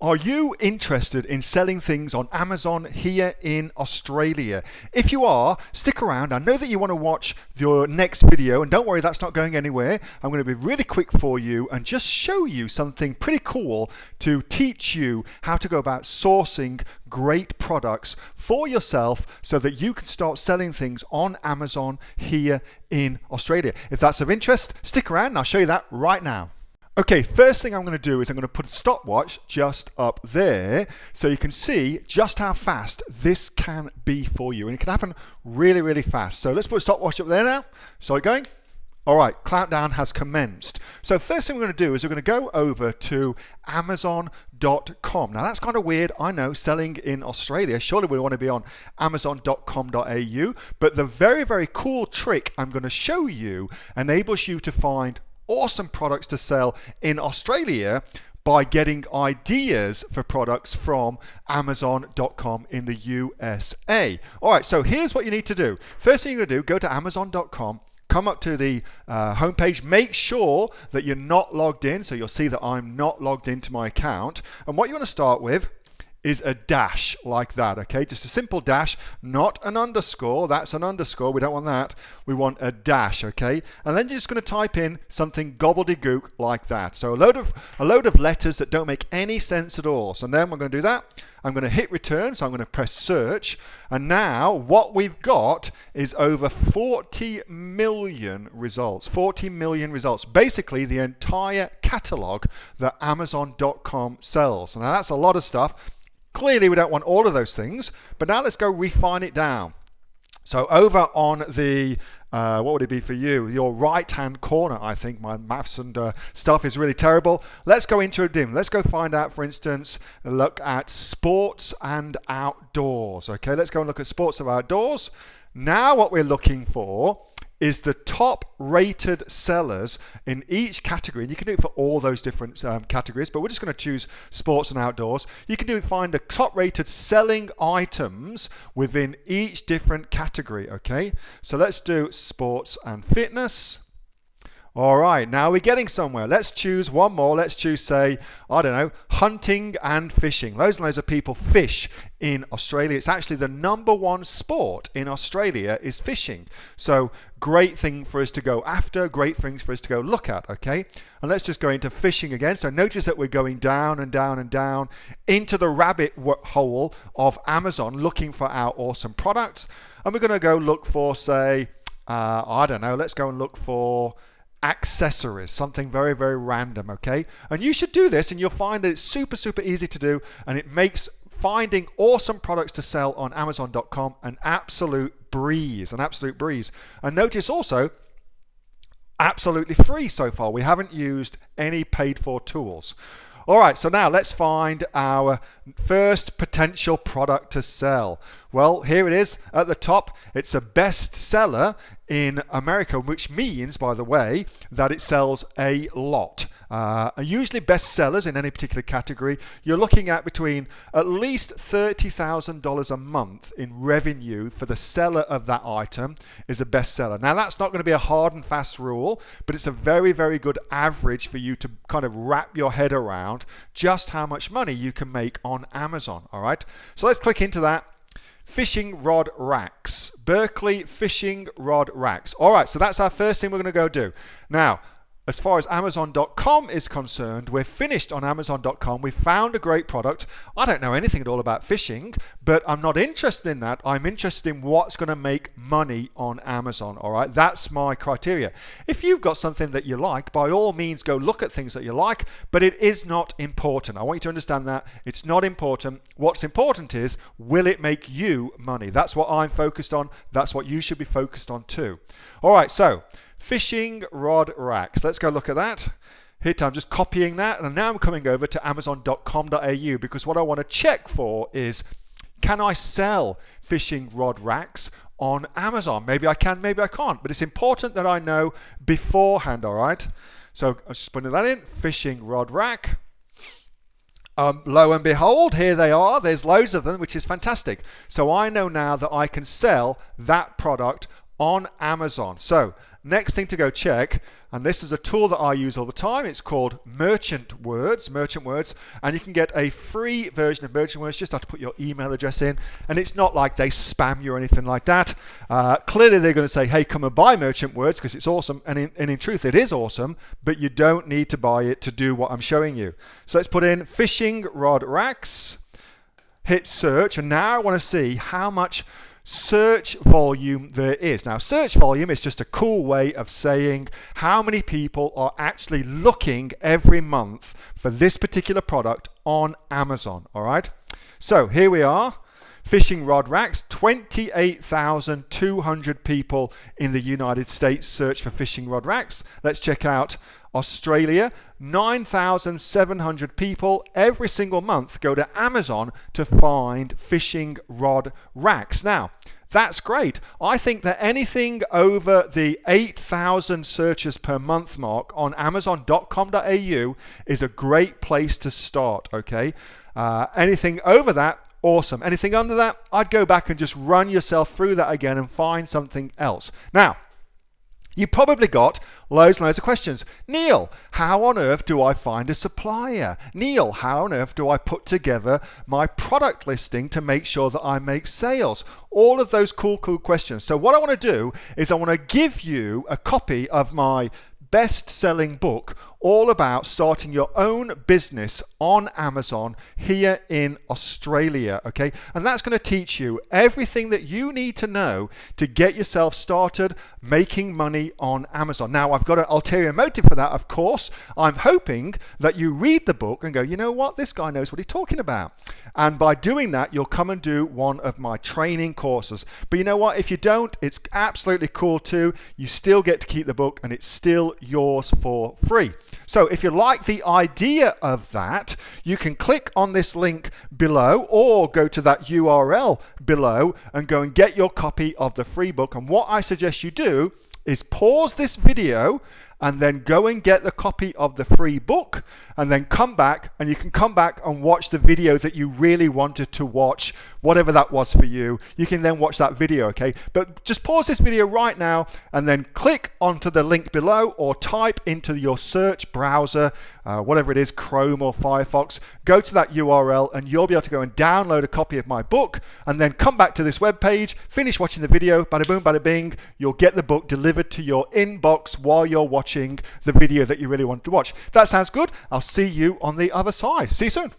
Are you interested in selling things on Amazon here in Australia? If you are, stick around. I know that you want to watch your next video, and don't worry, that's not going anywhere. I'm going to be really quick for you and just show you something pretty cool to teach you how to go about sourcing great products for yourself so that you can start selling things on Amazon here in Australia. If that's of interest, stick around and I'll show you that right now. Okay, first thing I'm going to do is I'm going to put a stopwatch just up there so you can see just how fast this can be for you. And it can happen really, really fast. So let's put a stopwatch up there now. Start going. All right, countdown has commenced. So first thing we're going to do is we're going to go over to Amazon.com. Now that's kind of weird, I know, selling in Australia. Surely we want to be on Amazon.com.au. But the very, very cool trick I'm going to show you enables you to find awesome products to sell in Australia by getting ideas for products from Amazon.com in the USA. All right, so here's what you need to do. First thing you're going to do, go to Amazon.com, come up to the homepage, make sure that you're not logged in, so you'll see that I'm not logged into my account. And what you want to start with is a dash like that, okay? Just a simple dash, not an underscore. That's an underscore. We don't want that. We want a dash, okay? And then you're just going to type in something gobbledygook like that. So a load of letters that don't make any sense at all. So then we're going to do that. I'm going to hit return, so I'm going to press search. And now what we've got is over 40 million results. 40 million results. Basically the entire catalog that Amazon.com sells. Now that's a lot of stuff. Clearly we don't want all of those things, but now let's go refine it down. So over on the, what would it be for you? Your right-hand corner, I think. My maths and stuff is really terrible. Let's go into a dim. Let's go find out, for instance, look at sports and outdoors. Okay, let's go and look at sports and outdoors. Now what we're looking for is the top rated sellers in each category. And you can do it for all those different categories, but we're just going to choose sports and outdoors. You can find the top rated selling items within each different category, okay? So let's do sports and fitness. All right, now we're getting somewhere. Let's choose one more. Let's choose, say, I don't know, hunting and fishing. Loads and loads of people fish in Australia. It's actually the #1 sport in Australia is fishing. So great thing for us to go after, great things for us to go look at, okay? And let's just go into fishing again. So notice that we're going down and down and down into the rabbit hole of Amazon looking for our awesome products. And we're going to go look for, say, I don't know, let's go and look for accessories, something very, very random, okay? And you should do this and you'll find that it's super, super easy to do, and it makes finding awesome products to sell on Amazon.com an absolute breeze, And notice also, absolutely free so far. We haven't used any paid for tools. All right, so now let's find our first potential product to sell. Well, here it is at the top. It's a bestseller in America, which means, by the way, that it sells a lot. Usually bestsellers in any particular category, you're looking at between at least $30,000 a month in revenue for the seller of that item is a bestseller. Now that's not going to be a hard and fast rule, but it's a very, very good average for you to kind of wrap your head around just how much money you can make on Amazon. All right, so let's click into that. Fishing rod racks, Berkeley fishing rod racks. All right, so that's our first thing we're going to go do. Now, as far as Amazon.com is concerned, we're finished on Amazon.com. We found a great product. I don't know anything at all about fishing, but I'm not interested in that. I'm interested in what's going to make money on Amazon. All right, that's my criteria. If you've got something that you like, by all means, go look at things that you like, but it is not important. I want you to understand that. It's not important. What's important is, will it make you money? That's what I'm focused on. That's what you should be focused on too. All right, so fishing rod racks. Let's go look at that. I'm just copying that, and now I'm coming over to Amazon.com.au because what I want to check for is, can I sell fishing rod racks on Amazon? Maybe I can, maybe I can't, but it's important that I know beforehand, all right? So I'm just putting that in, fishing rod rack. Lo and behold, here they are. There's loads of them, which is fantastic. So I know now that I can sell that product on Amazon. So next thing to go check, and this is a tool that I use all the time. It's called Merchant Words, and you can get a free version of Merchant Words. Just have to put your email address in, and it's not like they spam you or anything like that. Clearly, they're going to say, hey, come and buy Merchant Words because it's awesome, and in truth, it is awesome, but you don't need to buy it to do what I'm showing you. So let's put in fishing rod racks, hit search, and now I want to see how much search volume there is. Now, search volume is just a cool way of saying how many people are actually looking every month for this particular product on Amazon, all right? So here we are, fishing rod racks, 28,200 people in the United States search for fishing rod racks. Let's check out Australia, 9,700 people every single month go to Amazon to find fishing rod racks. Now, that's great. I think that anything over the 8,000 searches per month mark on Amazon.com.au is a great place to start, okay? Anything over that, awesome. Anything under that, I'd go back and just run yourself through that again and find something else. Now, you probably got loads and loads of questions. Neil, how on earth do I find a supplier? Neil, how on earth do I put together my product listing to make sure that I make sales? All of those cool questions. So what I want to do is I want to give you a copy of my best-selling book all about starting your own business on Amazon here in Australia, okay? And that's going to teach you everything that you need to know to get yourself started making money on Amazon. Now, I've got an ulterior motive for that, of course. I'm hoping that you read the book and go, you know what? This guy knows what he's talking about. And by doing that, you'll come and do one of my training courses. But you know what? If you don't, it's absolutely cool too. You still get to keep the book and it's still yours for free. So if you like the idea of that, you can click on this link below or go to that URL below and go and get your copy of the free book. And what I suggest you do is pause this video and then go and get the copy of the free book and then come back, and you can come back and watch the video that you really wanted to watch, whatever that was for you. You can then watch that video, okay? But just pause this video right now and then click onto the link below or type into your search browser, whatever it is, Chrome or Firefox, go to that URL and you'll be able to go and download a copy of my book and then come back to this web page, finish watching the video, bada boom, bada bing, you'll get the book delivered to your inbox while you're watching the video that you really want to watch. If that sounds good, I'll see you on the other side. See you soon.